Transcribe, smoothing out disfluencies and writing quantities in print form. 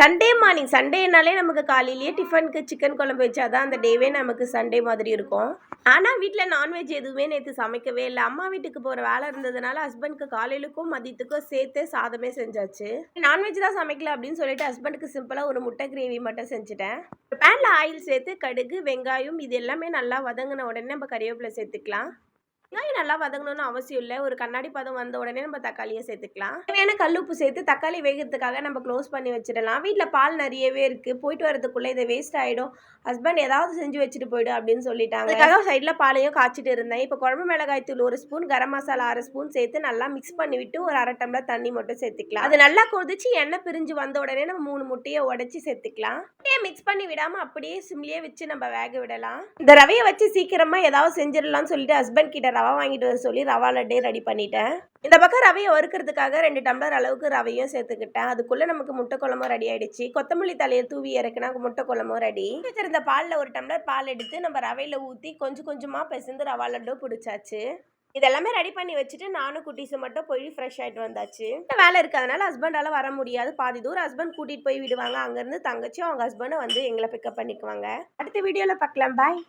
Sunday morning சண்டேனாலே நமக்கு காலையிலேயே டிஃபனுக்கு சிக்கன் குழம்பு வச்சா தான் அந்த டேவே நமக்கு சண்டே மாதிரி இருக்கும். ஆனால் வீட்டில் நான்வெஜ் எதுவுமே நேற்று சமைக்கவே இல்லை. அம்மா வீட்டுக்கு போகிற வேலை இருந்ததுனால ஹஸ்பண்டுக்கு காலையிலுக்கும் மதியத்துக்கும் சேர்த்து சாதமே செஞ்சாச்சு. நான்வெஜ் தான் சமைக்கல அப்படின்னு சொல்லிட்டு ஹஸ்பண்டுக்கு சிம்பிளாக ஒரு முட்டை கிரேவி மட்டும் செஞ்சுட்டேன். பேனில் ஆயில் சேர்த்து கடுகு வெங்காயம் இது எல்லாமே நல்லா வதங்கின உடனே நம்ம கறிவேப்பிலை சேர்த்துக்கலாம். வெங்காயம் நல்லா வதங்கணும்னு அவசியம் இல்லை. ஒரு கண்ணாடி பதம் வந்த உடனே நம்ம தக்காளியை சேர்த்துக்கலாம். தேவையான கல்லுப்பு சேர்த்து தக்காளி வேகிறதுக்காக நம்ம க்ளோஸ் பண்ணி வச்சிடலாம். வீட்டில் பால் நிறையவே இருக்குது. போயிட்டு வரதுக்குள்ளே இதை வேஸ்ட் ஆகிடும். ஹஸ்பண்ட் ஏதாவது செஞ்சு வச்சுட்டு போய்டும் அப்படின்னு சொல்லிட்டாங்க. அதுக்காக சைடில் பாலையும் காய்ச்சிட்டு இருந்தேன். இப்போ குழம்பு மிளகாய் தூள் 1 ஸ்பூன், கரம் மசாலா 1/2 ஸ்பூன் சேர்த்து நல்லா மிக்ஸ் பண்ணிவிட்டு ஒரு 1/2 டம்ளர் தண்ணி மட்டும் சேர்த்துக்கலாம். அது நல்லா கொதிச்சு எண்ணெய் பிரிஞ்சு வந்த உடனே நம்ம 3 முட்டையை உடச்சி சேர்த்துக்கலாம். முட்டையை மிக்ஸ் பண்ணி விடாமல் அப்படியே சிம்லேயே வச்சு நம்ம வேக விடலாம். இந்த ரவையை வச்சு சீக்கிரமாக ஏதாவது செஞ்சிடலாம்னு சொல்லிட்டு ஹஸ்பண்ட் கிட்ட ரவை வாங்கிட்டு வர சொல்லி ரவா லட்டே ரெடி பண்ணிட்டேன். இந்த பக்கம் ரவையை வறுக்கிறதுக்காக 2 டம்ளர் அளவுக்கு ரவையும் சேர்த்துக்கிட்டேன். அதுக்குள்ளே நமக்கு முட்டை குழம்பும் ரெடி ஆகிடுச்சு. கொத்தமல்லி தலையை தூவி இறக்குனா முட்டை குழம்பும் ரெடி. வச்சிருந்த பாலில் 1 டம்ளர் பால் எடுத்து நம்ம ரவையில் ஊற்றி கொஞ்சம் கொஞ்சமாக பிசைந்து ரவா லட்டு பிடிச்சாச்சு. இதெல்லாமே ரெடி பண்ணி வச்சுட்டு நானும் குட்டீஸை மட்டும் போய் ஃப்ரெஷ் ஆகிட்டு வந்தாச்சு. வேலை இருக்கிறதுனால ஹஸ்பண்டால் வர முடியாது. பாதி தூரம் ஹஸ்பண்ட் கூட்டிகிட்டு போய் விடுவாங்க. அங்கேருந்து தங்கச்சி அவங்க ஹஸ்பண்டை வந்து எங்களை பிக்கப் பண்ணிக்குவாங்க. அடுத்த வீடியோவில் பார்க்கலாம். பாய்.